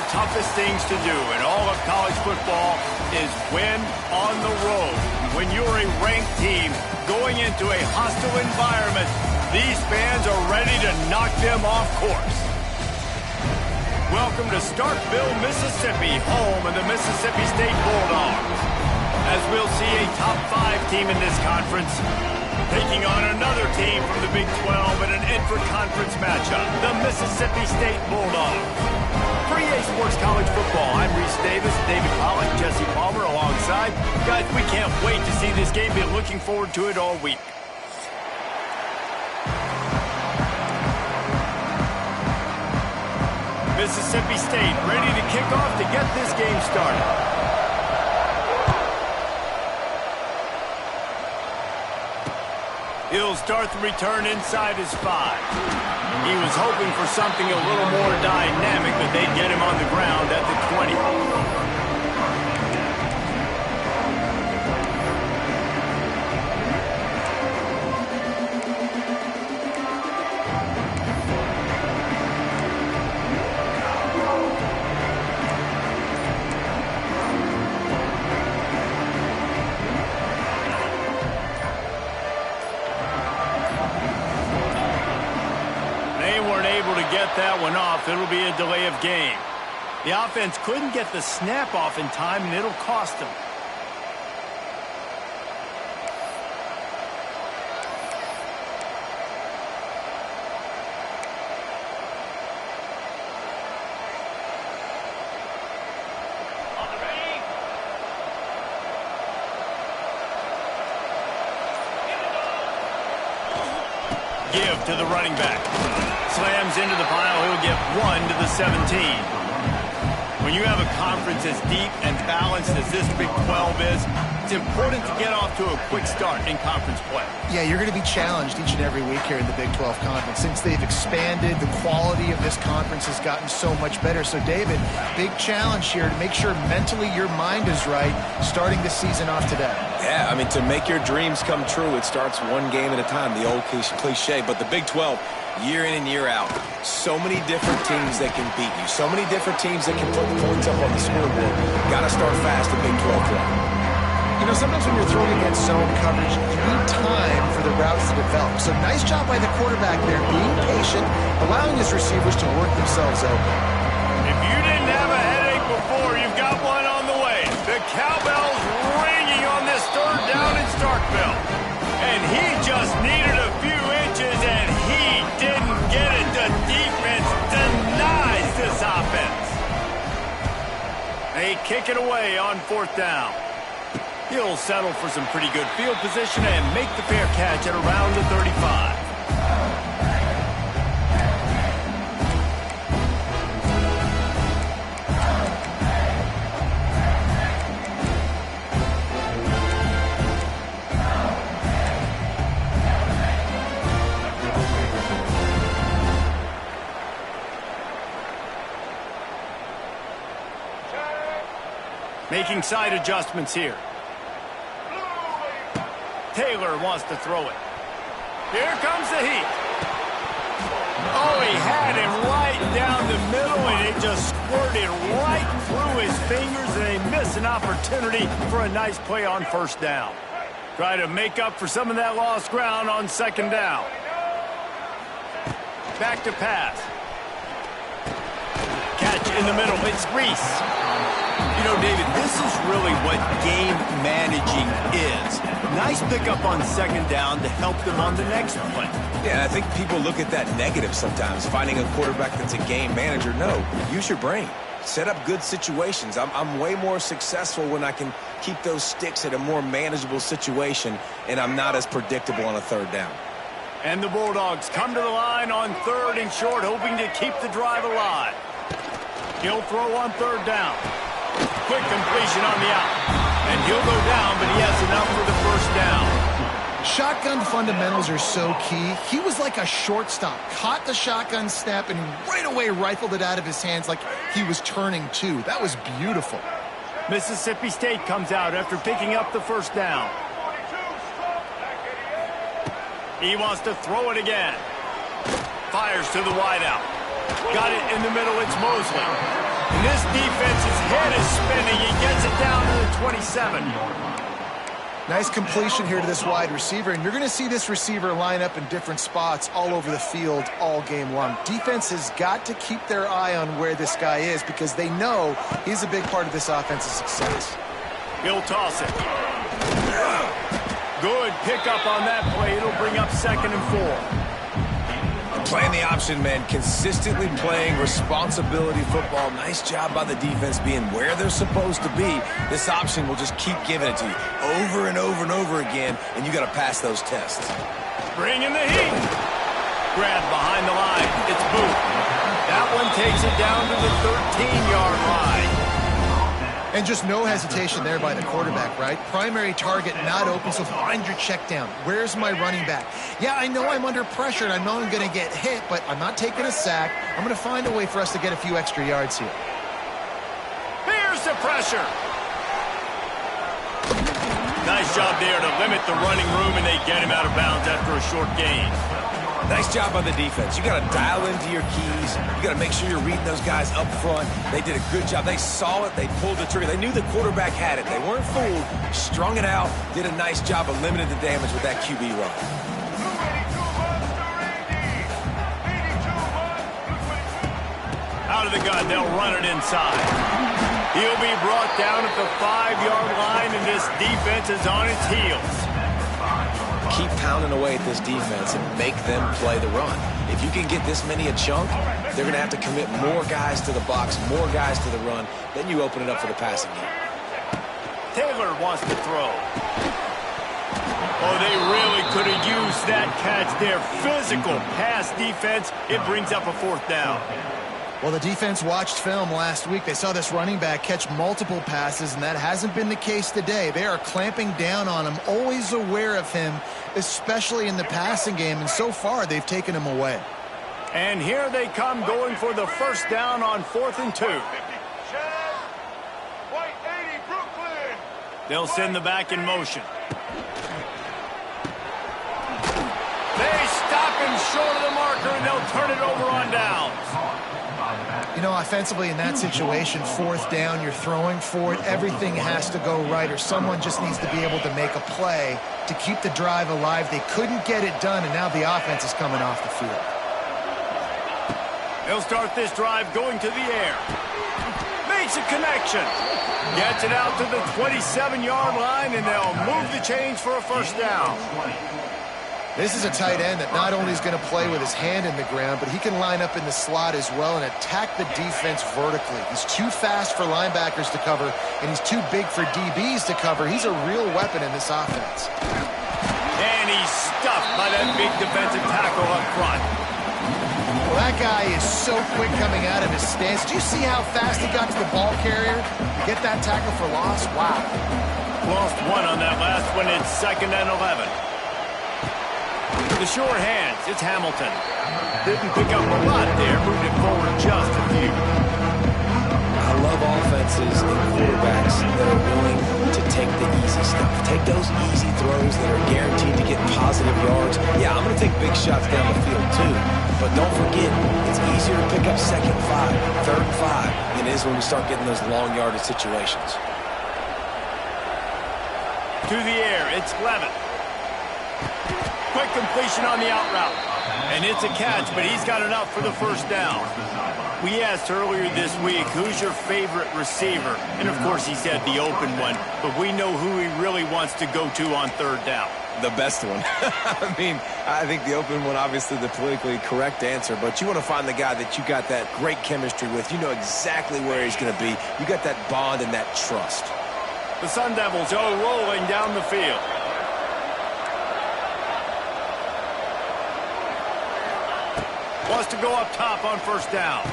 toughest things to do in all of college football is win on the road. When you're a ranked team going into a hostile environment, these fans are ready to knock them off course. Welcome to Starkville, Mississippi, home of the Mississippi State Bulldogs. As we'll see a top 5 team in this conference taking on another team from the Big 12 in an intra-conference matchup, the Mississippi State Bulldogs. For EA Sports College Football, I'm Reese Davis, David Pollock, Jesse Palmer alongside. Guys, we can't wait to see this game. Been looking forward to it all week. Mississippi State ready to kick off to get this game started. He'll start the return inside his 5. He was hoping for something a little more dynamic, but they'd get him on the ground at the 20. That one off. It'll be a delay of game. The offense couldn't get the snap off in time, and it'll cost them. Give to the running back. Slams into the pile. He'll get 1 to the 17. When you have a conference as deep and balanced as this Big 12 is, it's important to get off to a quick start in conference play. Yeah, you're going to be challenged each and every week here in the Big 12 Conference. Since they've expanded, the quality of this conference has gotten so much better. So, David, big challenge here to make sure mentally your mind is right starting the season off today. Yeah, I mean, to make your dreams come true, it starts one game at a time, the old cliche. But the Big 12, year in and year out, so many different teams that can beat you, so many different teams that can put the points up on the scoreboard. Got to start fast in Big 12 play. You know, sometimes when you're throwing against zone coverage, you need time for the routes to develop. So nice job by the quarterback there, being patient, allowing his receivers to work themselves open. If you didn't have a headache before, you've got one on the way. The cowbell's ringing on this 3rd down in Starkville. And he just needed a few inches, and he didn't get it. The defense denies this offense. They kick it away on 4th down. He'll settle for some pretty good field position and make the fair catch at around the 35. Making side adjustments here. Taylor wants to throw it. Here comes the heat. Oh, he had him right down the middle, and it just squirted right through his fingers, and they miss an opportunity for a nice play on 1st down. Try to make up for some of that lost ground on 2nd down. Back to pass. Catch in the middle. It's Reese. You know, David, this is really what game managing is. Nice pickup on 2nd down to help them on the next play. Yeah, I think people look at that negative sometimes, finding a quarterback that's a game manager. No, use your brain. Set up good situations. I'm way more successful when I can keep those sticks at a more manageable situation, and I'm not as predictable on a 3rd down. And the Bulldogs come to the line on 3rd and short, hoping to keep the drive alive. He'll throw on 3rd down. Quick completion on the out. And he'll go down, but he has enough for the 1st down. Shotgun fundamentals are so key. He was like a shortstop. Caught the shotgun snap and right away rifled it out of his hands like he was turning 2. That was beautiful. Mississippi State comes out after picking up the 1st down. He wants to throw it again. Fires to the wideout. Got it in the middle. It's Mosley. And this defense's head is spinning. He gets it down to the 27. Nice completion here to this wide receiver, and you're going to see this receiver line up in different spots all over the field all game long. Defense has got to keep their eye on where this guy is because they know he's a big part of this offense's success. He'll toss it. Good pickup on that play. It'll bring up 2nd and 4. Playing the option, man. Consistently playing responsibility football. Nice job by the defense being where they're supposed to be. This option will just keep giving it to you over and over and over again, and you got to pass those tests. Bringing the heat. Grab behind the line. It's Booth. That one takes it down to the 13-yard line. And just no hesitation there by the quarterback, right? Primary target not open, so find your check down. Where's my running back? Yeah, I know I'm under pressure, and I know I'm going to get hit, but I'm not taking a sack. I'm going to find a way for us to get a few extra yards here. Here's the pressure. Nice job there to limit the running room, and they get him out of bounds after a short gain. Nice job by the defense. You got to dial into your keys. You got to make sure you're reading those guys up front. They did a good job. They saw it. They pulled the trigger. They knew the quarterback had it. They weren't fooled. Strung it out. Did a nice job of limiting the damage with that QB run. Out of the gun, they'll run it inside. He'll be brought down at the 5-yard line, and this defense is on its heels. Keep pounding away at this defense and make them play the run. If you can get this many a chunk, they're going to have to commit more guys to the box, more guys to the run. Then you open it up for the passing game. Taylor wants to throw. Oh, they really could have used that catch there. Physical pass defense. It brings up a 4th down. Well, the defense watched film last week. They saw this running back catch multiple passes, and that hasn't been the case today. They are clamping down on him, always aware of him, especially in the passing game, and so far they've taken him away. And here they come going for the 1st down on 4th and 2. They'll send the back in motion. They stop him short of the marker, and they'll turn it over on downs. You know, offensively in that situation, 4th down, you're throwing for it. Everything has to go right, or someone just needs to be able to make a play to keep the drive alive. They couldn't get it done, and now the offense is coming off the field. They'll start this drive going to the air. Makes a connection. Gets it out to the 27-yard line, and they'll move the chains for a 1st down. This is a tight end that not only is going to play with his hand in the ground, but he can line up in the slot as well and attack the defense vertically. He's too fast for linebackers to cover, and he's too big for DBs to cover. He's a real weapon in this offense. And he's stuffed by that big defensive tackle up front. Well, that guy is so quick coming out of his stance. Do you see how fast he got to the ball carrier? Get that tackle for loss? Wow. Lost one on that last one. It's 2nd and 11. The short hands, it's Hamilton. Didn't pick up a lot there, moved it forward just a few. I love offenses and quarterbacks that are willing to take the easy stuff. Take those easy throws that are guaranteed to get positive yards. Yeah, I'm going to take big shots down the field too, but don't forget, it's easier to pick up 2nd and 5, 3rd and 5 than it is when we start getting those long yardage situations. To the air, it's Levitt. Quick completion on the out route. And it's a catch, but he's got enough for the 1st down. We asked earlier this week, who's your favorite receiver? And, of course, he said the open one. But we know who he really wants to go to on 3rd down. The best one. I mean, I think the open one, obviously the politically correct answer, but you want to find the guy that you got that great chemistry with. You know exactly where he's going to be. You got that bond and that trust. The Sun Devils are rolling down the field. Wants to go up top on 1st down.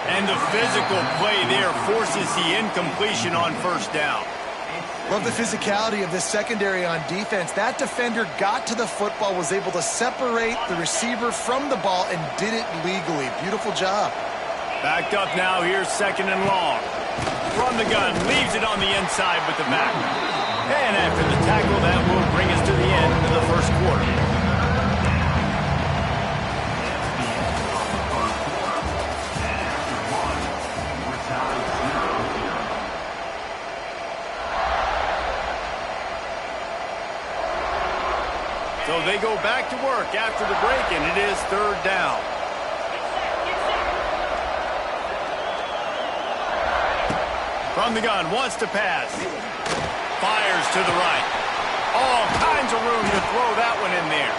And the physical play there forces the incompletion on 1st down. Love the physicality of this secondary on defense. That defender got to the football, was able to separate the receiver from the ball, and did it legally. Beautiful job. Backed up now, here's 2nd and long. From the gun, leaves it on the inside with the back. And after the tackle, that will bring us to the end of the 1st quarter. they go back to work after the break, and it is third down. From the gun, wants to pass. Fires to the right. All kinds of room to throw that one in there.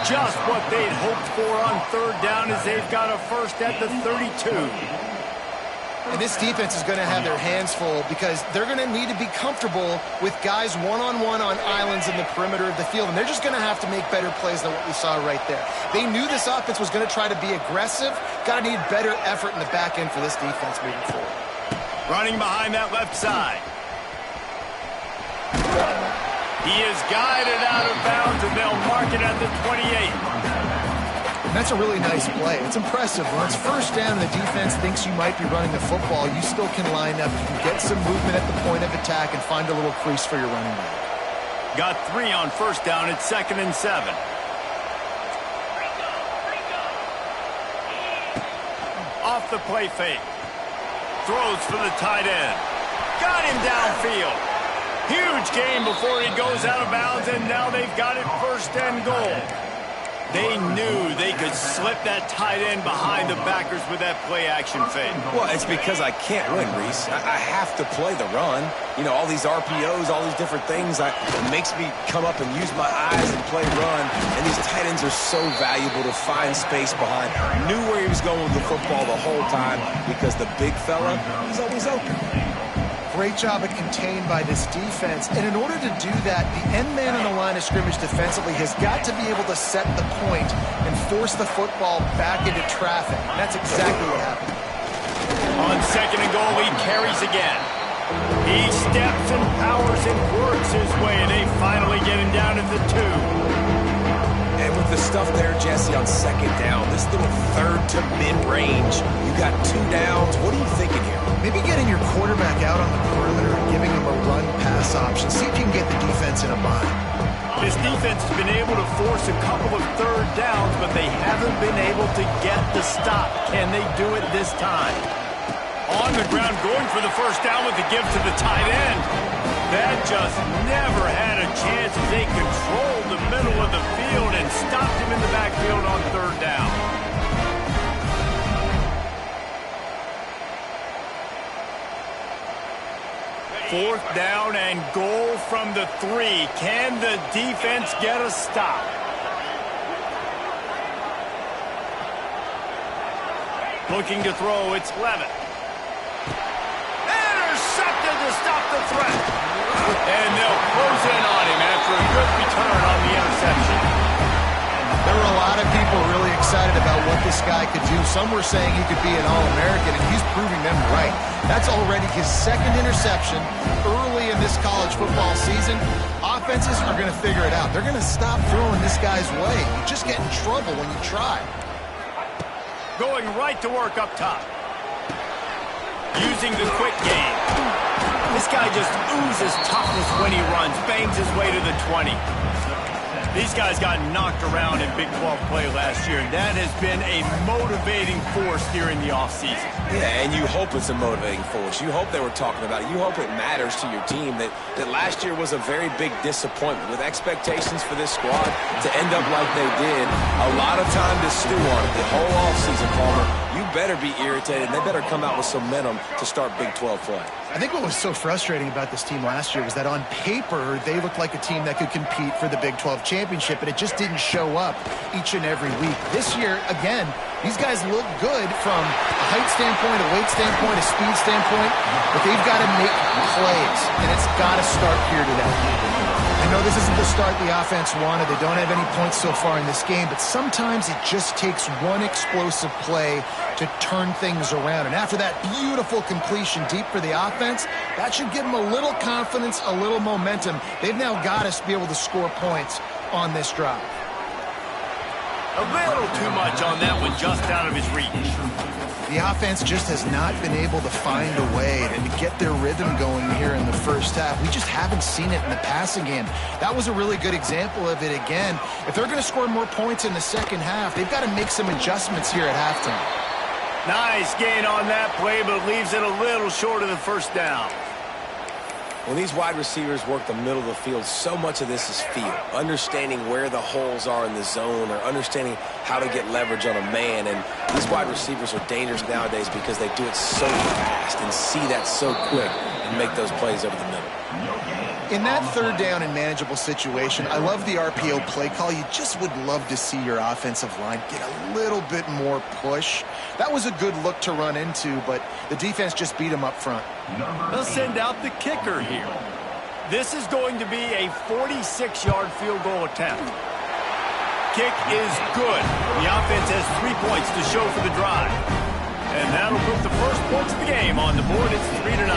Just what they'd hoped for on third down as they've got a first at the 32. And this defense is going to have their hands full because they're going to need to be comfortable with guys one-on-one on islands in the perimeter of the field, and they're just going to have to make better plays than what we saw right there. They knew this offense was going to try to be aggressive. Got to need better effort in the back end for this defense moving forward. Running behind that left side. He is guided out of bounds, and they'll mark it at the 28. That's a really nice play. It's impressive. When it's first down and the defense thinks you might be running the football, you still can line up, you can get some movement at the point of attack and find a little crease for your running back. Got 3 on first down at 2nd and 7. Off the play fake. Throws for the tight end. Got him downfield. Huge gain before he goes out of bounds, and now they've got it first and goal. They knew they could slip that tight end behind the backers with that play-action fake. Well, it's because I can't win, Reese. I have to play the run. You know, all these RPOs, all these different things, it makes me come up and use my eyes and play run. And these tight ends are so valuable to find space behind. Knew where he was going with the football the whole time because the big fella, he's always open. Great job of contained by this defense. And in order to do that, the end man on the line of scrimmage defensively has got to be able to set the point and force the football back into traffic. And that's exactly what happened. On 2nd and goal, he carries again. He steps and powers and works his way, and they finally get him down at the 2. And with the stuff there, Jesse, on 2nd down, this little third to mid-range, you got 2 downs. What are you thinking here? Maybe getting your quarterback out on the perimeter and giving him a run-pass option. See if you can get the defense in a bind. This defense has been able to force a couple of third downs, but they haven't been able to get the stop. Can they do it this time? On the ground, going for the first down with the give to the tight end. That just never had a chance as they controlled the middle of the field and stopped him in the backfield on third down. Fourth down and goal from the 3. Can the defense get a stop? Looking to throw, it's Levitt. Intercepted to stop the threat. And they'll close in on him after a good return on the interception. There were a lot of people really excited about what this guy could do. Some were saying he could be an All-American, and he's proving them right. That's already his 2nd interception early in this college football season. Offenses are going to figure it out. They're going to stop throwing this guy's way. You just get in trouble when you try. Going right to work up top. Using the quick game. This guy just oozes toughness when he runs. Bangs his way to the 20. These guys got knocked around in Big 12 play last year, and that has been a motivating force here in the offseason. Yeah, and you hope it's a motivating force. You hope they were talking about it. You hope it matters to your team that last year was a very big disappointment. With expectations for this squad to end up like they did, a lot of time to stew on it the whole offseason, Palmer. You better be irritated. They better come out with some momentum to start Big 12 play. I think what was so frustrating about this team last year was that on paper, they looked like a team that could compete for the Big 12 championship, but it just didn't show up each and every week. This year, again, these guys look good from a height standpoint, a weight standpoint, a speed standpoint, but they've got to make plays, and it's got to start here today. I know this isn't the start the offense wanted. They don't have any points so far in this game, but sometimes it just takes one explosive play to turn things around. And after that beautiful completion deep for the offense, that should give them a little confidence, a little momentum. They've now got to be able to score points on this drive. A little too much on that one, just out of his reach. The offense just has not been able to find a way to get their rhythm going here in the first half. We just haven't seen it in the passing game. That was a really good example of it again. If they're going to score more points in the second half, they've got to make some adjustments here at halftime. Nice gain on that play, but leaves it a little short of the first down. When these wide receivers work the middle of the field, so much of this is feel. Understanding where the holes are in the zone or understanding how to get leverage on a man. And these wide receivers are dangerous nowadays because they do it so fast and see that so quick and make those plays over the middle. In that third down and manageable situation, I love the RPO play call. You just would love to see your offensive line get a little bit more push. That was a good look to run into, but the defense just beat them up front. They'll send out the kicker here. This is going to be a 46-yard field goal attempt. Kick is good. The offense has 3 points to show for the drive. And that'll put the first points of the game on the board. It's 3-0.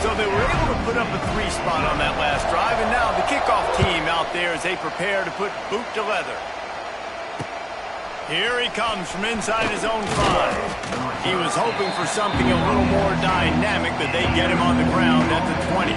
So they were able to put up a 3 spot on that last drive, and now the kickoff team out there as they prepare to put boot to leather. Here he comes from inside his own 5. He was hoping for something a little more dynamic, but they get him on the ground at the 20.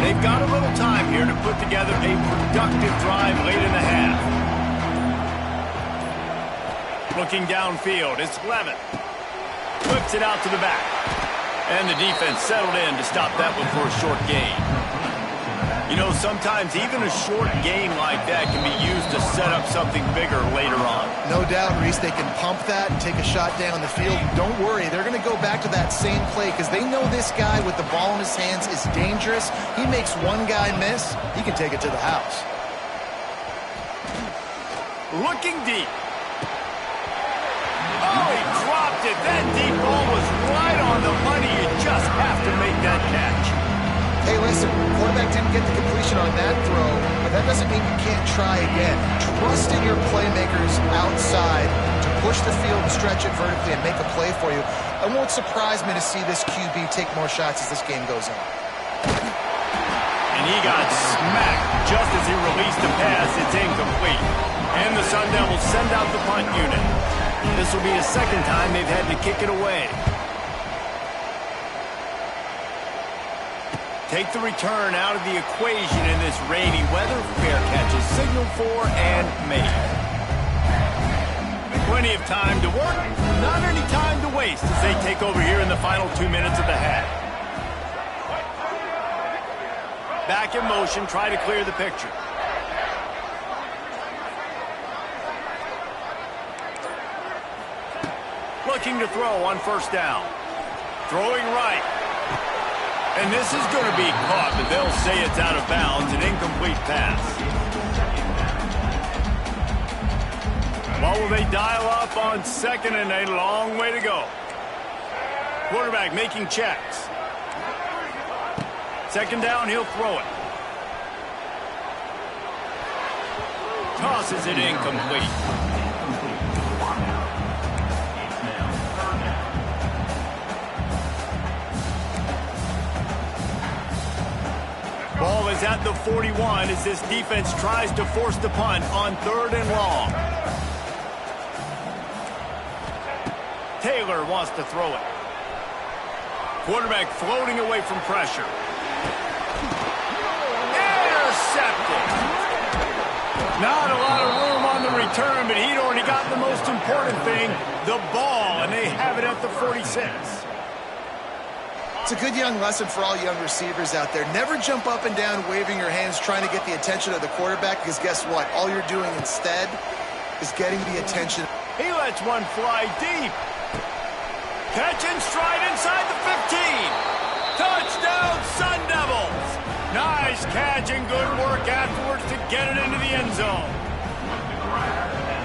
They've got a little time here to put together a productive drive late in the half. Looking downfield, it's Levin. Whips it out to the back. And the defense settled in to stop that one for a short gain. You know, sometimes even a short gain like that can be used to set up something bigger later on. No doubt, Reese, they can pump that and take a shot down the field. Don't worry, they're going to go back to that same play because they know this guy with the ball in his hands is dangerous. He makes one guy miss, he can take it to the house. Looking deep. Oh, he dropped it. That deep ball was right on the money. You just have to make that catch. Hey, listen, quarterback didn't get the completion on that throw, but that doesn't mean you can't try again. Trust in your playmakers outside to push the field and stretch it vertically and make a play for you. It won't surprise me to see this QB take more shots as this game goes on. And he got smacked just as he released the pass. It's incomplete. And the Sun Devils send out the punt unit. This will be the second time they've had to kick it away. Take the return out of the equation in this rainy weather. Fair catch is signaled for and made. Plenty of time to work, not any time to waste as they take over here in the final 2 minutes of the half. Back in motion, try to clear the picture. Looking to throw on first down. Throwing right. And this is going to be caught, but they'll say it's out of bounds, an incomplete pass. Well, will they dial up on second and a long way to go? Quarterback making checks. Second down, he'll throw it. Tosses it incomplete. Ball is at the 41 as this defense tries to force the punt on 3rd and long. Taylor wants to throw it. Quarterback floating away from pressure. Intercepted. Not a lot of room on the return, but he'd already got the most important thing, the ball, and they have it at the 46. It's a good young lesson for all young receivers out there. Never jump up and down waving your hands trying to get the attention of the quarterback because guess what? All you're doing instead is getting the attention. He lets one fly deep. Catch and stride inside the 15. Touchdown, Sun Devils. Nice catch and good work afterwards to get it into the end zone.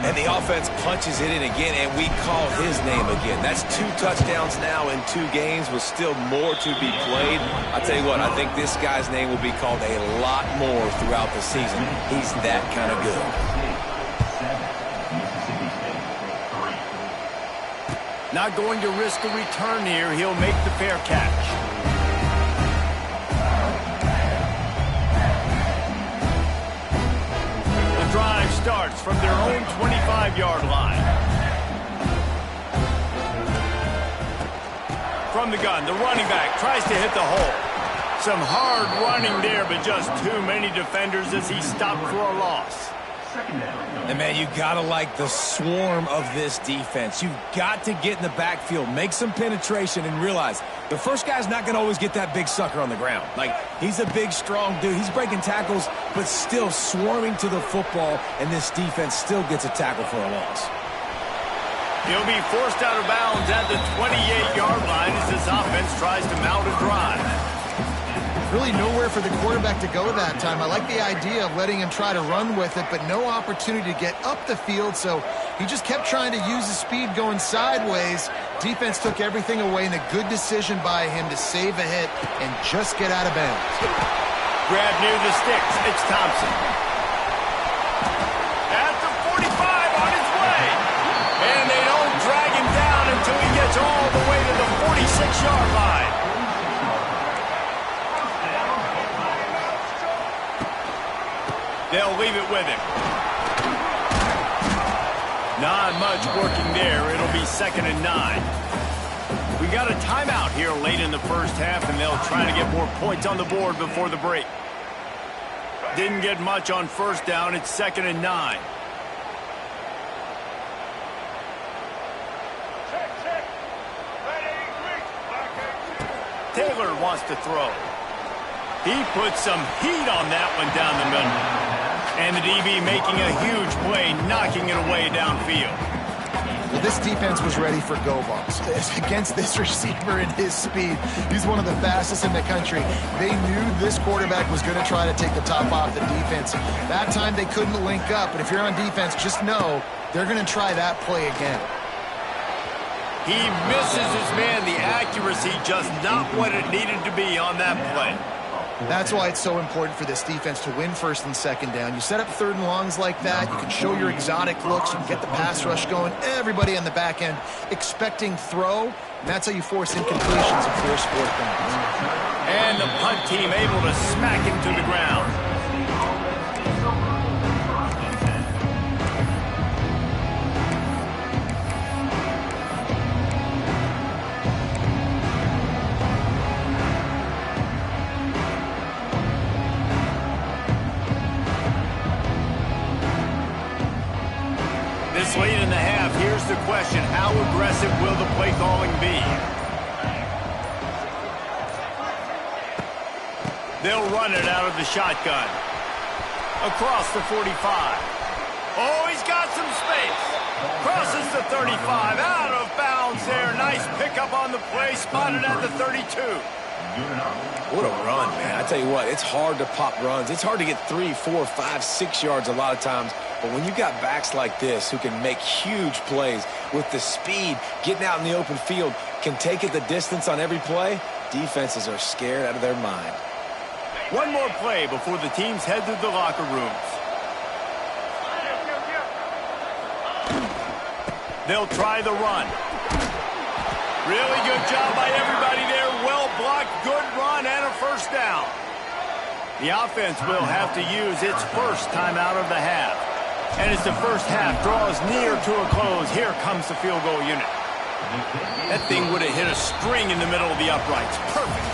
And the offense punches it in again, and we call his name again. That's 2 touchdowns now in 2 games with still more to be played. I'll tell you what, I think this guy's name will be called a lot more throughout the season. He's that kind of good. Not going to risk a return here. He'll make the fair catch. Drive starts from their own 25-yard line. From the gun, the running back tries to hit the hole. Some hard running there, but just too many defenders as he stopped for a loss. And, man, you got to like the swarm of this defense. You've got to get in the backfield, make some penetration, and realize the first guy's not going to always get that big sucker on the ground. Like, he's a big, strong dude. He's breaking tackles, but still swarming to the football, and this defense still gets a tackle for a loss. He'll be forced out of bounds at the 28-yard line as this offense tries to mount a drive. Really nowhere for the quarterback to go that time. I like the idea of letting him try to run with it, but no opportunity to get up the field, so he just kept trying to use his speed going sideways. Defense took everything away, and a good decision by him to save a hit and just get out of bounds. Grab near the sticks. It's Thompson. At the 45 on his way. And they don't drag him down until he gets all the way to the 46-yard line. They'll leave it with him. Not much working there. It'll be 2nd and 9. We got a timeout here late in the first half, and they'll try to get more points on the board before the break. Didn't get much on first down. It's 2nd and 9. Taylor wants to throw. He puts some heat on that one down the middle. And the DB making a huge play, knocking it away downfield. Well, this defense was ready for go balls. Against this receiver and his speed, he's one of the fastest in the country. They knew this quarterback was going to try to take the top off the defense. That time they couldn't link up, but if you're on defense, just know they're going to try that play again. He misses his man. The accuracy just not what it needed to be on that play. That's why it's so important for this defense to win 1st and 2nd down. You set up 3rd and longs like that. You can show your exotic looks. You can get the pass rush going. Everybody on the back end expecting throw. And that's how you force incompletions and force 4th downs. And the punt team able to smack him to the ground. This late in the half, here's the question. How aggressive will the play calling be? They'll run it out of the shotgun. Across the 45. Oh, he's got some space. Crosses the 35. Out of bounds there. Nice pickup on the play. Spotted at the 32. What a run, man. I tell you what, it's hard to pop runs. It's hard to get 3, 4, 5, 6 yards a lot of times. But when you got backs like this who can make huge plays with the speed, getting out in the open field, can take it the distance on every play, defenses are scared out of their mind. One more play before the teams head to the locker rooms. They'll try the run. Really good job by everybody there. Well blocked, good run, and a 1st down. The offense will have to use its first timeout of the half. And as the first half draws near to a close, here comes the field goal unit. That thing would have hit a string in the middle of the uprights. Perfect.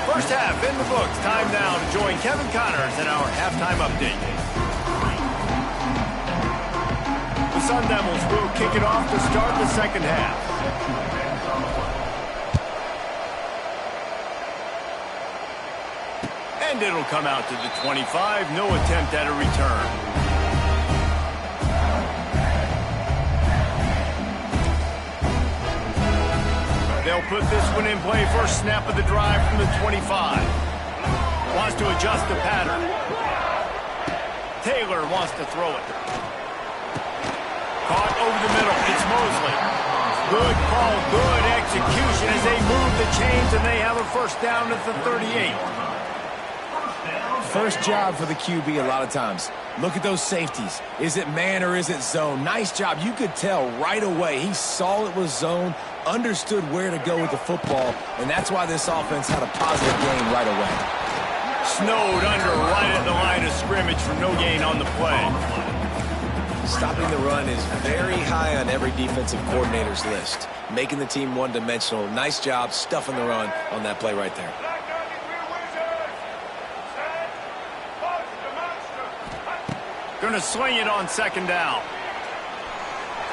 First half in the books. Time now to join Kevin Connors in our halftime update. The Sun Devils will kick it off to start the 2nd half. And it'll come out to the 25. No attempt at a return. They'll put this one in play. First snap of the drive from the 25. Wants to adjust the pattern. Taylor wants to throw it. Caught over the middle. It's Mosley. Good call, good execution as they move the chains, and they have a 1st down at the 38. First job for the QB a lot of times. Look at those safeties. Is it man or is it zone? Nice job. You could tell right away. He saw it was zone, understood where to go with the football, and that's why this offense had a positive game right away. Snowed under right at the line of scrimmage for no gain on the play. Stopping the run is very high on every defensive coordinator's list. Making the team one-dimensional. Nice job stuffing the run on that play right there. Going to swing it on second down.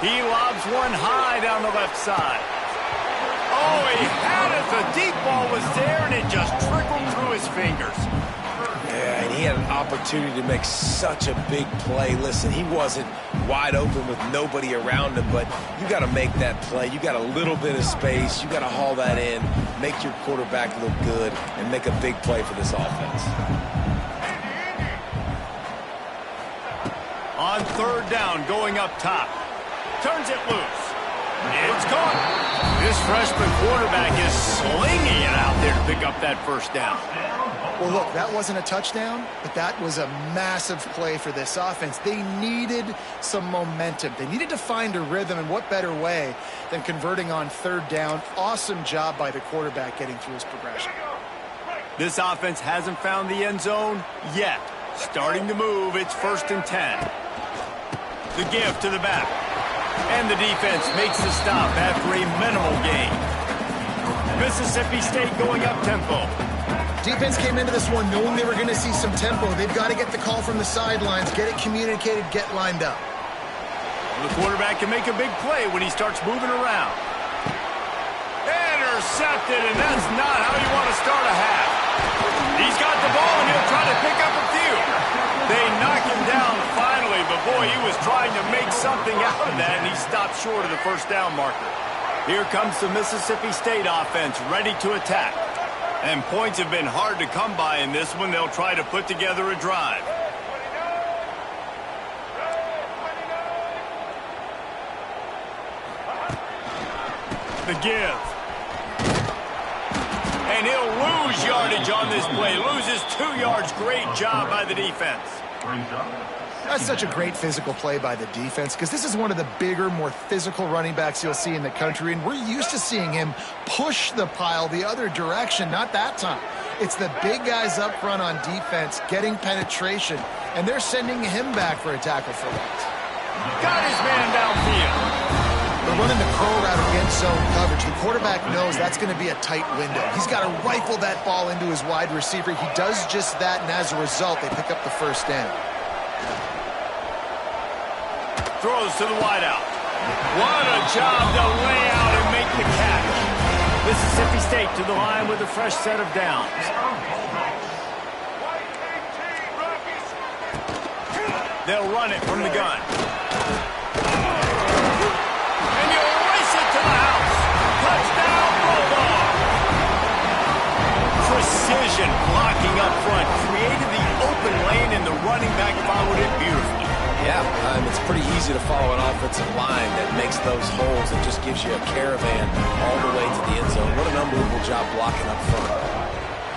He lobs one high down the left side. Oh, he had it. The deep ball was there, and it just trickled through his fingers. Yeah, and he had an opportunity to make such a big play. Listen, he wasn't wide open with nobody around him, but you got to make that play. You got a little bit of space. You got to haul that in, make your quarterback look good, and make a big play for this offense. On third down, going up top. Turns it loose. It's caught. This freshman quarterback is slinging it out there to pick up that first down. Well, look, that wasn't a touchdown, but that was a massive play for this offense. They needed some momentum. They needed to find a rhythm, and what better way than converting on third down. Awesome job by the quarterback getting through his progression. This offense hasn't found the end zone yet. Starting to move, it's 1st and 10. The give to the back. And the defense makes the stop after a minimal gain. Mississippi State going up tempo. Defense came into this one knowing they were going to see some tempo. They've got to get the call from the sidelines, get it communicated, get lined up. The quarterback can make a big play when he starts moving around. Intercepted, and that's not how you want to start a half. He's got the ball, and he'll try to pick up a few. They knock him down finally, but boy, he was trying to make something out of that, and he stopped short of the first down marker. Here comes the Mississippi State offense ready to attack. And points have been hard to come by in this one. They'll try to put together a drive. The give. And he'll lose yardage on this play. Loses 2 yards. Great job by the defense. That's such a great physical play by the defense because this is one of the bigger, more physical running backs you'll see in the country, and we're used to seeing him push the pile the other direction. Not that time. It's the big guys up front on defense getting penetration, and they're sending him back for a tackle for loss. Got his man downfield. They're running the curl route against zone coverage. The quarterback knows that's going to be a tight window. He's got to rifle that ball into his wide receiver. He does just that, and as a result, they pick up the first down. Throws to the wideout. What a job to lay out and make the catch. Mississippi State to the line with a fresh set of downs. They'll run it from the gun. And you'll race it to the house. Touchdown, Bulldog. Precision blocking up front. Created the open lane, and the running back followed it beautifully. Yeah, it's pretty easy to follow an offensive line that makes those holes and just gives you a caravan all the way to the end zone. What an unbelievable job blocking up front.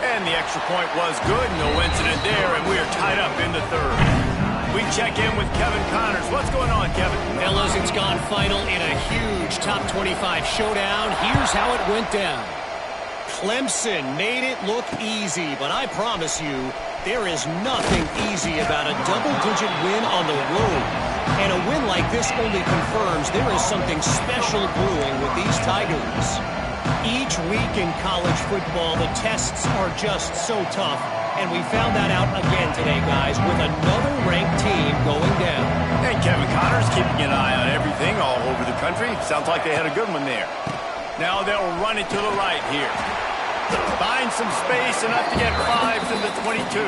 And the extra point was good. No incident there, and we are tied up in the third. We check in with Kevin Connors. What's going on, Kevin? Fellas, it's gone final in a huge top 25 showdown. Here's how it went down. Clemson made it look easy, but I promise you, there is nothing easy about a double-digit win on the road. And a win like this only confirms there is something special brewing with these Tigers. Each week in college football, the tests are just so tough. And we found that out again today, guys, with another ranked team going down. And Kevin Connors keeping an eye on everything all over the country. Sounds like they had a good one there. Now they'll run it to the right here. Find some space, enough to get 5 to the 22.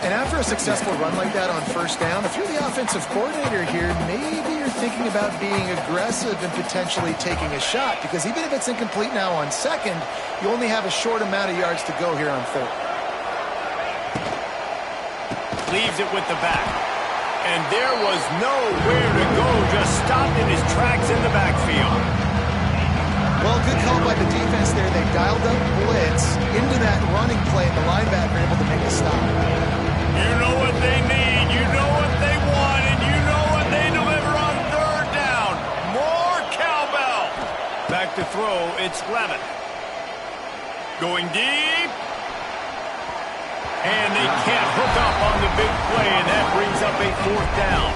And after a successful run like that on first down, if you're the offensive coordinator here, maybe you're thinking about being aggressive and potentially taking a shot, because even if it's incomplete now on second, you only have a short amount of yards to go here on third. Leaves it with the back. And there was nowhere to go, just stopped in his tracks in the backfield. Well, good call by the defense there. They dialed up blitz into that running play, and the linebacker able to make a stop. You know what they need, you know what they want, and you know what they deliver on third down. More cowbell. Back to throw, it's Levitt. Going deep. And they can't hook up on the big play, and that brings up a fourth down.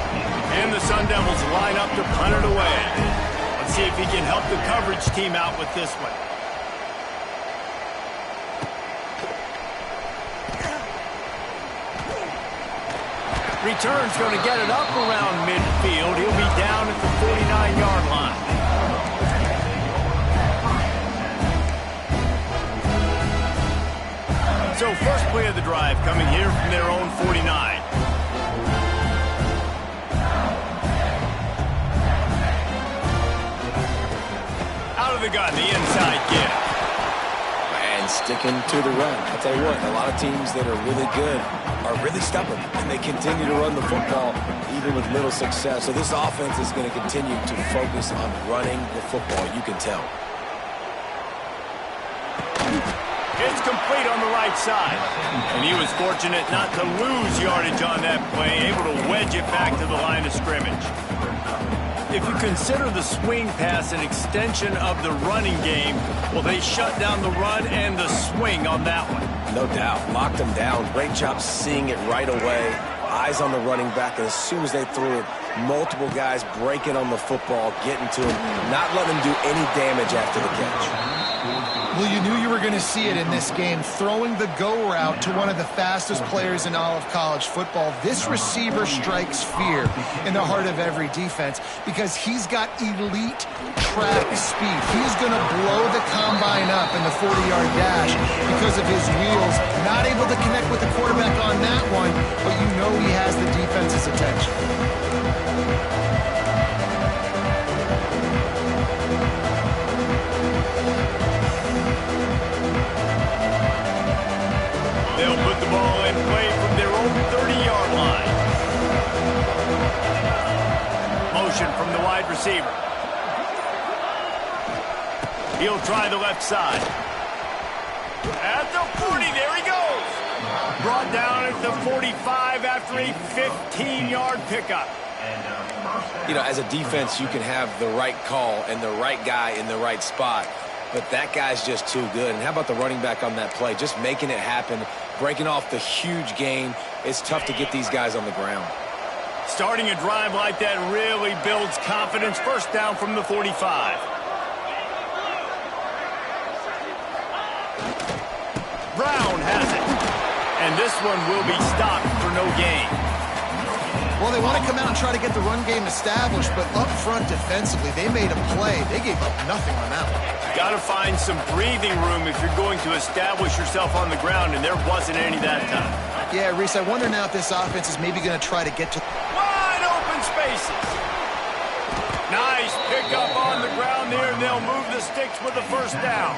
And the Sun Devils line up to punt it away. Let's see if he can help the coverage team out with this one. Return's going to get it up around midfield. He'll be down at the 49-yard line. So first play of the drive coming here from their own 49. Out of the gun, the inside give. And sticking to the run. I'll tell you what, a lot of teams that are really good are really stubborn, and they continue to run the football even with little success. So this offense is going to continue to focus on running the football. You can tell. It's complete on the right side. And he was fortunate not to lose yardage on that play, able to wedge it back to the line of scrimmage. If you consider the swing pass an extension of the running game, well, they shut down the run and the swing on that one. No doubt. Locked him down. Great job seeing it right away. Eyes on the running back, and as soon as they threw it, multiple guys breaking on the football, getting to him, not letting him do any damage after the catch. Well, you knew you were going to see it in this game. Throwing the go route to one of the fastest players in all of college football. This receiver strikes fear in the heart of every defense because he's got elite track speed. He's going to blow the combine up in the 40-yard dash because of his wheels. Not able to connect with the quarterback on that one, but you know he has the defense's attention. They'll put the ball in play from their own 30-yard line. Motion from the wide receiver. He'll try the left side. At the 40, there he goes. Brought down at the 45 after a 15-yard pickup. You know, as a defense, you can have the right call and the right guy in the right spot. But that guy's just too good. And how about the running back on that play? Just making it happen, breaking off the huge gain. It's tough to get these guys on the ground. Starting a drive like that really builds confidence. First down from the 45. Brown has it. And this one will be stopped for no gain. Well, they want to come out and try to get the run game established, but up front defensively, they made a play. They gave up nothing on that one. Got to find some breathing room if you're going to establish yourself on the ground, and there wasn't any that time. Yeah, Reese, I wonder now if this offense is maybe going to try to get to... Wide open spaces. Nice pickup on the ground there, and they'll move the sticks with the first down.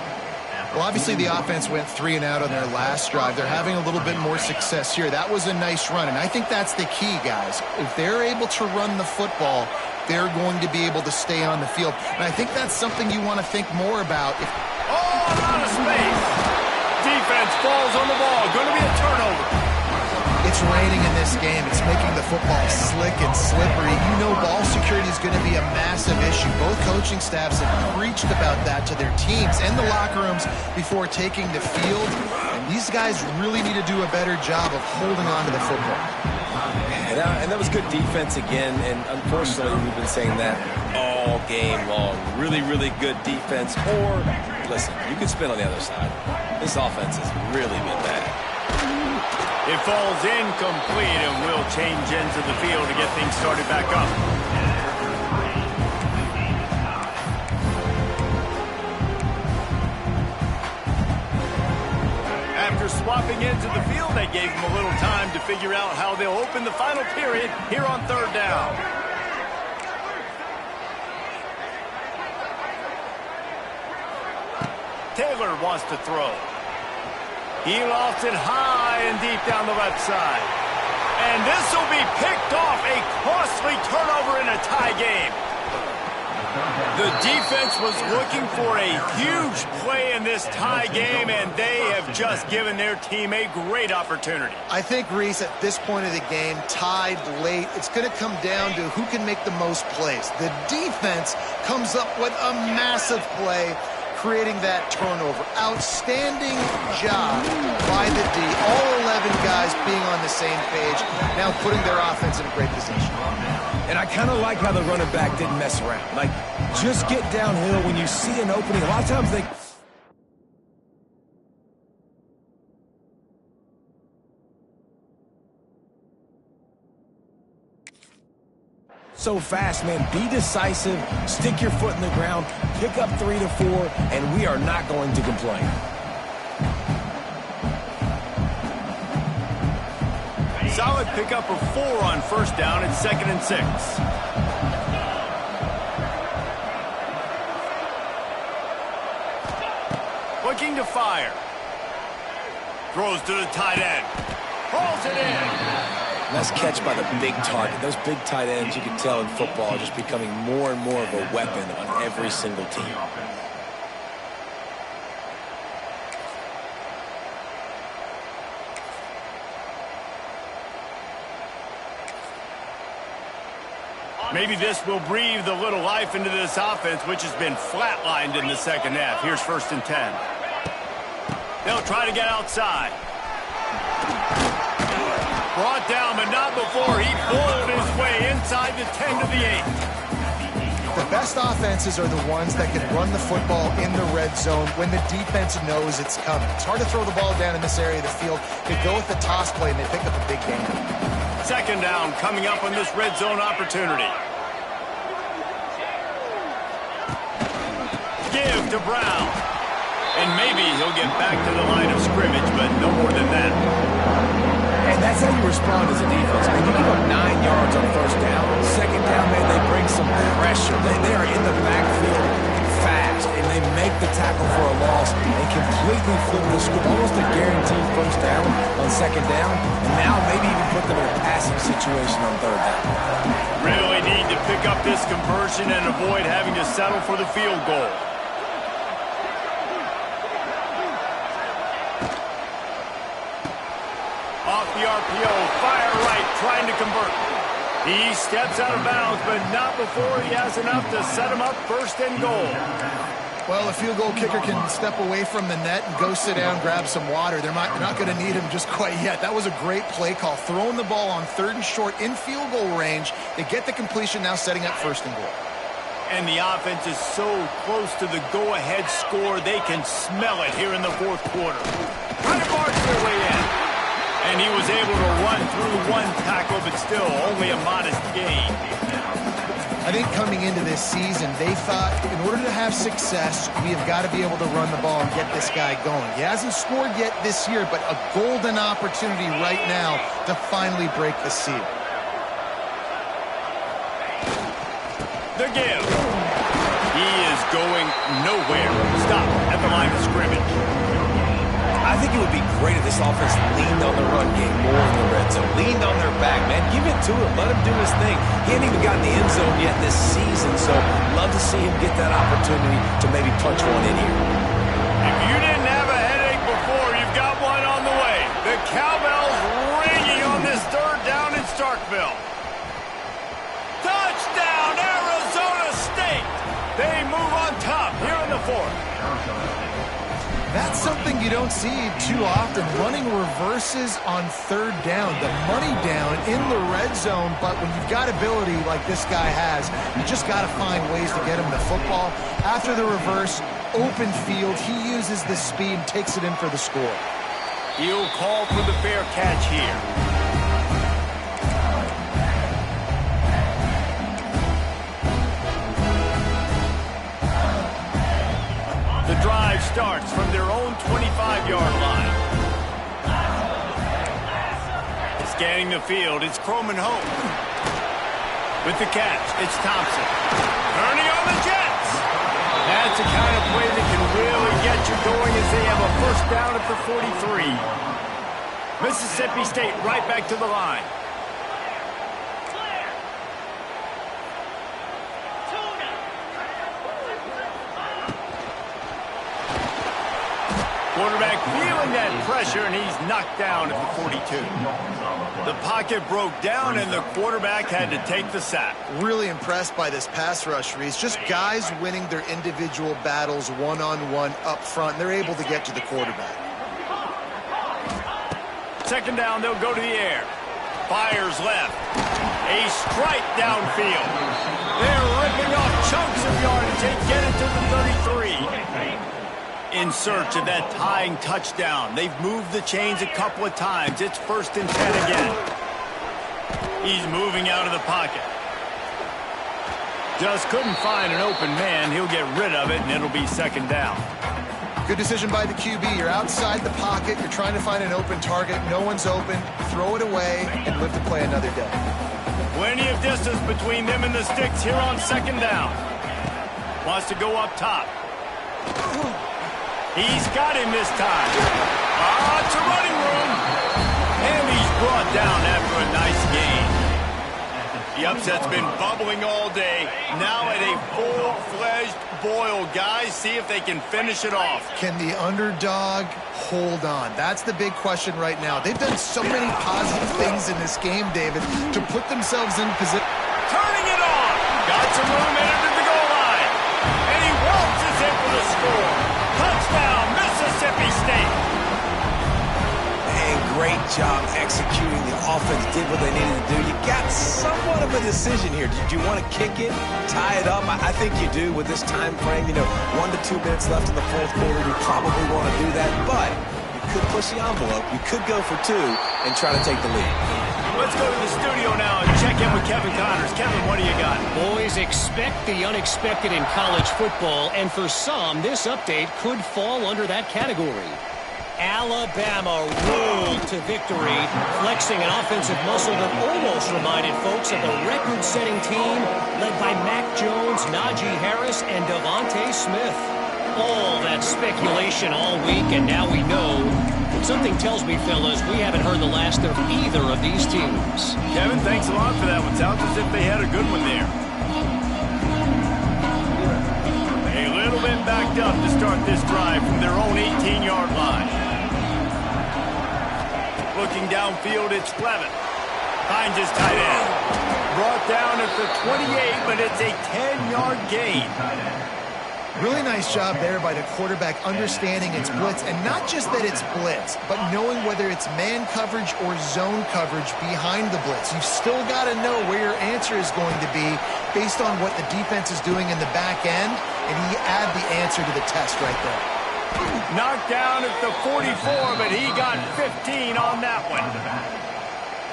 Well, obviously the offense went 3 and out on their last drive. They're having a little bit more success here. That was a nice run, and I think that's the key, guys. If they're able to run the football, they're going to be able to stay on the field. And I think that's something you want to think more about. Oh, a lot of space. Defense falls on the ball. Going to be a turnover. It's raining in this game. It's making the football slick and slippery. You know ball security is going to be a massive issue. Both coaching staffs have preached about that to their teams and the locker rooms before taking the field. And these guys really need to do a better job of holding on to the football. And that was good defense again, and unfortunately we've been saying that all game long. Really, really good defense. Or, listen, you could spin on the other side. This offense has really been bad. It falls incomplete and will change into the field to get things started back up. After swapping into the field, they gave them a little time to figure out how they'll open the final period here on third down. Taylor wants to throw. He lost it high and deep down the left side. And this will be picked off, a costly turnover in a tie game. The defense was looking for a huge play in this tie game, and they have just given their team a great opportunity. I think, Reese, at this point of the game, tied late, it's going to come down to who can make the most plays. The defense comes up with a massive play, creating that turnover. Outstanding job by the D. All 11 guys being on the same page, now putting their offense in a great position. And I kind of like how the running back didn't mess around. Like, just get downhill when you see an opening. A lot of times they... so fast, man. Be decisive, stick your foot in the ground, pick up 3 to 4, and we are not going to complain. Solid pickup of 4 on first down and 2nd and 6. Looking to fire. Throws to the tight end. Pulls it in. Nice catch by the big target. Those big tight ends, you can tell in football, are just becoming more and more of a weapon on every single team. Maybe this will breathe a little life into this offense, which has been flatlined in the second half. Here's 1st and 10. They'll try to get outside. Brought down, but not before he pulled his way inside the 10 to the 8. The best offenses are the ones that can run the football in the red zone when the defense knows it's coming. It's hard to throw the ball down in this area of the field. They go with the toss play, and they pick up a big gain. 2nd down coming up on this red zone opportunity. Give to Brown. And maybe he'll get back to the line of scrimmage, but no more than that. And that's how you respond as a defense. Man, you give up 9 yards on first down. 2nd down, man, they bring some pressure. They are in the backfield fast, and they make the tackle for a loss and completely flip the script. Almost a guaranteed first down on 2nd down, and now maybe even put them in a passing situation on 3rd down. Really need to pick up this conversion and avoid having to settle for the field goal. Off the RPO, fire right, trying to convert. He steps out of bounds, but not before he has enough to set him up 1st and goal. Well, a field goal kicker can step away from the net and go sit down, grab some water. They're not going to need him just quite yet. That was a great play call. Throwing the ball on 3rd and short in field goal range. They get the completion, now setting up 1st and goal. And the offense is so close to the go-ahead score, they can smell it here in the 4th quarter. Trying to barge their way in. And he was able to run through 1 tackle, but still only a modest gain. I think coming into this season, they thought in order to have success, we have got to be able to run the ball and get this guy going. He hasn't scored yet this year, but a golden opportunity right now to finally break the seal. The give. He is going nowhere. Stop at the line of scrimmage. I think it would be great if this offense leaned on the run game more in the red zone. Leaned on their back, man. Give it to him. Let him do his thing. He hasn't even gotten the end zone yet this season, so love to see him get that opportunity to maybe punch one in here. If you didn't have a headache before, you've got one on the way. The cowbell's ringing on this 3rd down in Starkville. Touchdown, Arizona State! They move on top here in the 4th. That's something you don't see too often, running reverses on 3rd down. The money down in the red zone, but when you've got ability like this guy has, you just got to find ways to get him the football. After the reverse, open field, he uses the speed and takes it in for the score. He'll call for the fair catch here. The drive starts from their own 25-yard line. Scanning the field, it's Croman home. With the catch, it's Thompson. Turning on the Jets. That's the kind of play that can really get you going as they have a 1st down at the 43. Mississippi State right back to the line. Quarterback feeling that pressure, and he's knocked down at the 42. The pocket broke down, and the quarterback had to take the sack. Really impressed by this pass rush, Reese. Just guys winning their individual battles one-on-one up front. They're able to get to the quarterback. 2nd down, they'll go to the air. Fires left. A strike downfield. They're ripping off chunks of yardage. They get it to the 33. In search of that tying touchdown. They've moved the chains a couple of times. It's 1st and 10 again. He's moving out of the pocket. Just couldn't find an open man. He'll get rid of it, and it'll be second down. Good decision by the QB. You're outside the pocket. You're trying to find an open target. No one's open. Throw it away and live to play another day. Plenty of distance between them and the sticks here on second down. Wants to go up top. He's got him this time. It's a running room. And he's brought down after a nice gain. The upset's been bubbling all day. Now at a full-fledged boil. Guys, see if they can finish it off. Can the underdog hold on? That's the big question right now. They've done so many positive things in this game, David, to put themselves in position. Turning it on. Got some room entered the goal line. And he waltzes in for the score. Touchdown, Mississippi State. And great job executing. The offense did what they needed to do. You got somewhat of a decision here. Do you want to kick it, tie it up? I think you do with this time frame. 1 to 2 minutes left in the fourth quarter. You probably want to do that, but you could push the envelope. You could go for 2 and try to take the lead. Let's go to the studio now and check in with Kevin Connors. Kevin, what do you got? Boys, expect the unexpected in college football, and for some, this update could fall under that category. Alabama rolled to victory, flexing an offensive muscle that almost reminded folks of the record-setting team led by Mac Jones, Najee Harris, and Devontae Smith. All that speculation all week, and now we know. Something tells me, fellas, we haven't heard the last of either of these teams. Kevin, thanks a lot for that one. Sounds as if they had a good one there. A little bit backed up to start this drive from their own 18-yard line. Looking downfield, it's Clevin. Finds his tight end. Brought down at the 28, but it's a 10-yard gain. Really nice job there by the quarterback understanding it's blitz, and not just that it's blitz, but knowing whether it's man coverage or zone coverage behind the blitz. You've still got to know where your answer is going to be based on what the defense is doing in the back end, and he add the answer to the test right there. Knocked down at the 44, but he got 15 on that one.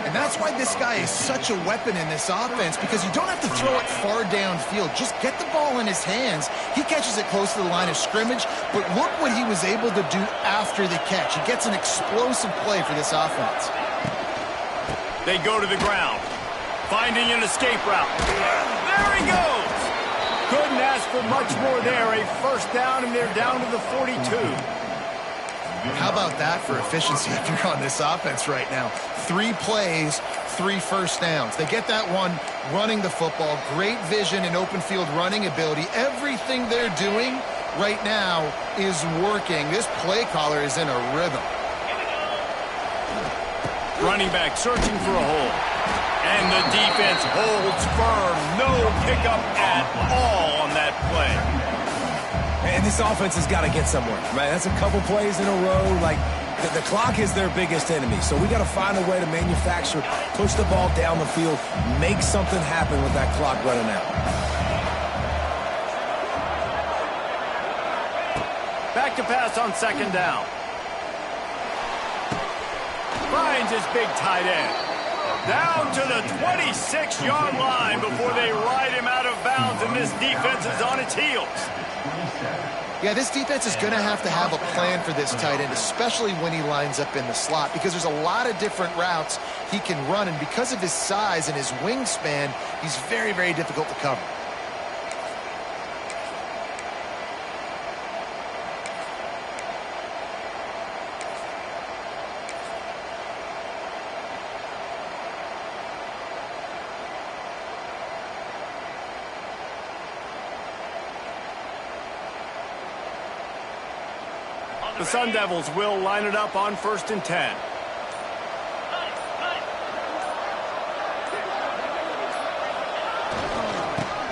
And that's why this guy is such a weapon in this offense, because you don't have to throw it far downfield. Just get the ball in his hands. He catches it close to the line of scrimmage, but look what he was able to do after the catch. He gets an explosive play for this offense. They go to the ground, finding an escape route. There he goes. Couldn't ask for much more there. A first down, and they're down to the 42. How about that for efficiency if you're on this offense right now? 3 plays, 3 first downs. They get that one running the football. Great vision and open field running ability. Everything they're doing right now is working. This play caller is in a rhythm. Running back searching for a hole. And the defense holds firm. No pickup at all on that play. And this offense has got to get somewhere, right? That's a couple plays in a row. Like, the clock is their biggest enemy. So we got to find a way to manufacture, push the ball down the field, make something happen with that clock running out. Back to pass on second down. Finds his big tight end. Down to the 26-yard line before they ride him out of bounds, and this defense is on its heels. Yeah, this defense is going to have a plan for this tight end, especially when he lines up in the slot, because there's a lot of different routes he can run, and because of his size and his wingspan, he's very, very difficult to cover. The Sun Devils will line it up on 1st and 10.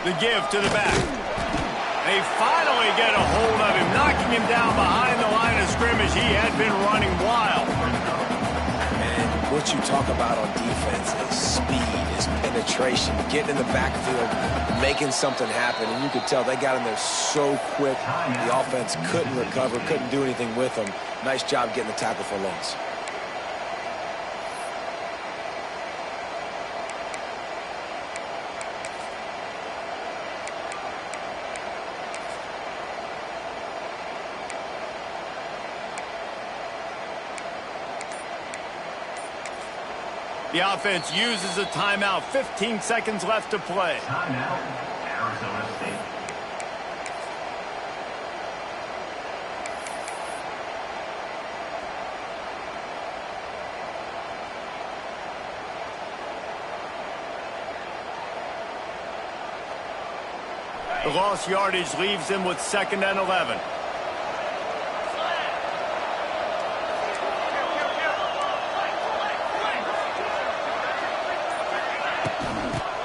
The give to the back. They finally get a hold of him, knocking him down behind the line of scrimmage. He had been running wild. And what you talk about on defense is speed, is penetration, getting in the backfield, making something happen. And you could tell they got in there so quick. The offense couldn't recover, couldn't do anything with them. Nice job getting the tackle for loss. The offense uses a timeout. 15 seconds left to play. Timeout, Arizona State. The lost yardage leaves them with 2nd and 11.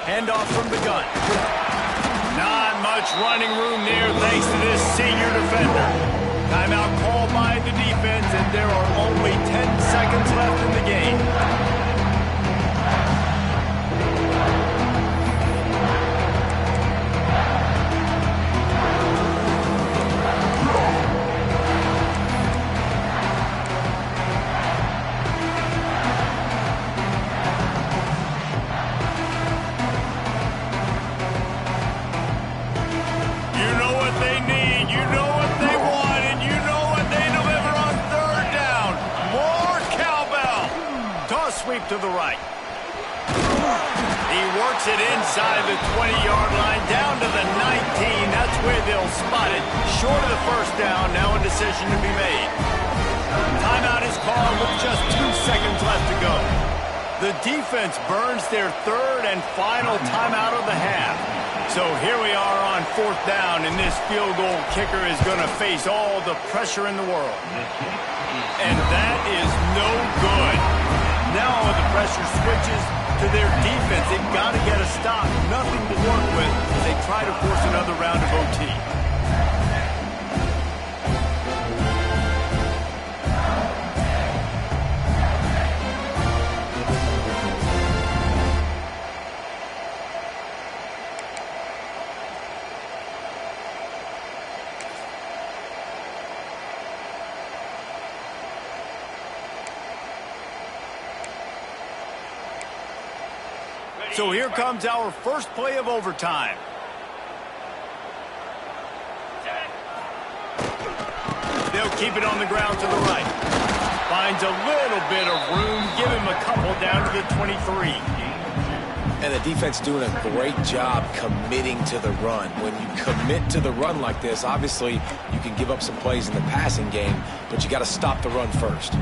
Handoff from the gun. Not much running room there thanks to this senior defender. Timeout called by the defense, and there are only 10 seconds left in the game. Sweep to the right. He works it inside the 20-yard line down to the 19. That's where they'll spot it. Short of the first down, now a decision to be made. Timeout is called with just 2 seconds left to go. The defense burns their 3rd and final timeout of the half. So here we are on 4th down, and this field goal kicker is going to face all the pressure in the world. And that is no good. Now the pressure switches to their defense. They've got to get a stop. Nothing to work with as they try to force another round of OT. So here comes our first play of overtime. They'll keep it on the ground to the right. Finds a little bit of room. Give him a couple down to the 23. And the defense doing a great job committing to the run. When you commit to the run like this, obviously you can give up some plays in the passing game, but you got to stop the run first.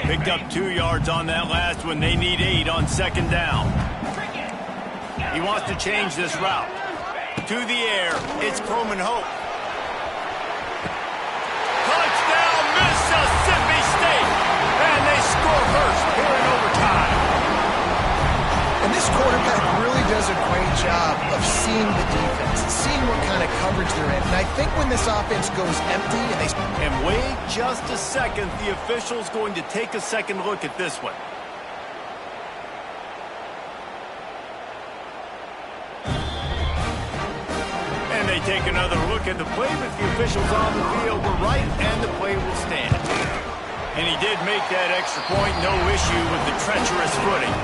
Picked up 2 yards on that last one. They need 8 on 2nd down. He wants to change this route. To the air, it's Coleman Hope. Touchdown, Mississippi State! And they score first here in overtime. And this quarterback really does a great job of seeing the defense, seeing what kind of coverage they're in. And I think when this offense goes empty and they... And wait just a second. The official's going to take a second look at this one. And they take another look at the play, but the officials on the field were right, and the play will stand. And he did make that extra point. No issue with the treacherous footing.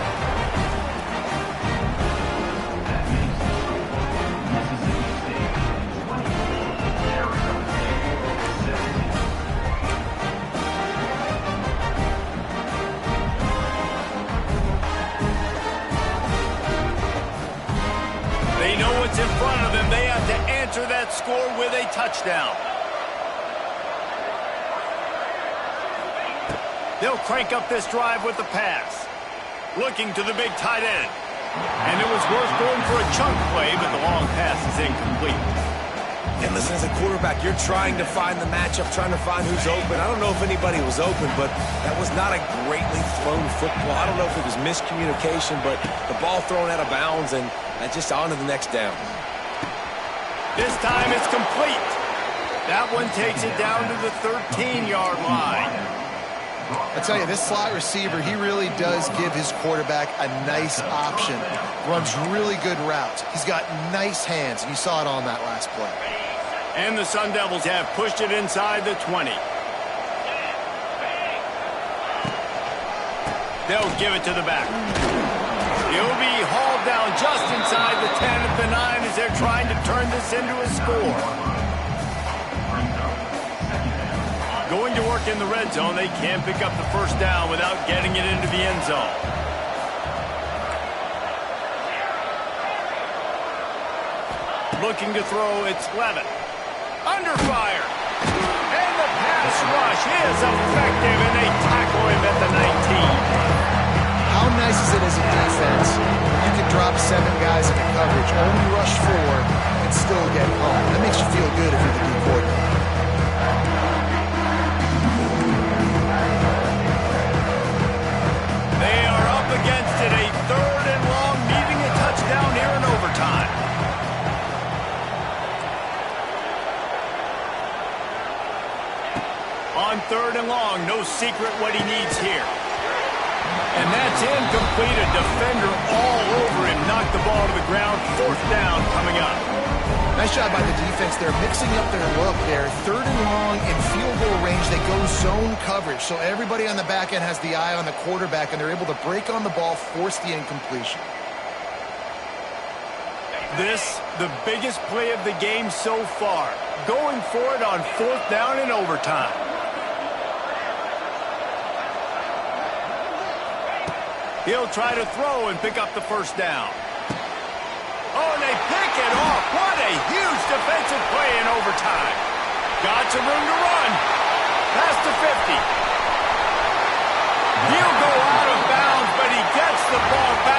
They know what's in front of them. They have to answer that score with a touchdown. They'll crank up this drive with the pass. Looking to the big tight end. And it was worth going for a chunk play, but the long pass is incomplete. And listen, as a quarterback, you're trying to find the matchup, trying to find who's open. I don't know if anybody was open, but that was not a greatly thrown football. I don't know if it was miscommunication, but the ball thrown out of bounds and just on to the next down. This time it's complete. That one takes it down to the 13-yard line. I tell you, this slot receiver, he really does give his quarterback a nice option. Runs really good routes. He's got nice hands, and you saw it on that last play. And the Sun Devils have pushed it inside the 20. They'll give it to the back. He'll be hauled down just inside the 10 at the 9 as they're trying to turn this into a score. Going to work in the red zone, they can't pick up the first down without getting it into the end zone. Looking to throw, it's Levitt. Under fire. And the pass rush is effective, and they tackle him at the 19. How nice is it as a defense? You can drop 7 guys into coverage, only rush 4, and still get home. That makes you feel good if you're the D coordinator. They are up against it, a 3rd and long, needing a touchdown here in overtime. On 3rd and long, no secret what he needs here. And that's incomplete. A defender all over him. Knocked the ball to the ground. 4th down coming up. Nice job by the defense. They're mixing up their look there. 3rd and long in field goal range. They go zone coverage. So everybody on the back end has the eye on the quarterback, and they're able to break on the ball, force the incompletion. This, the biggest play of the game so far. Going for it on 4th down in overtime. He'll try to throw and pick up the first down. Oh, and they pick it off. What a huge defensive play in overtime. Got some room to run. Past the 50. He'll go out of bounds, but he gets the ball back.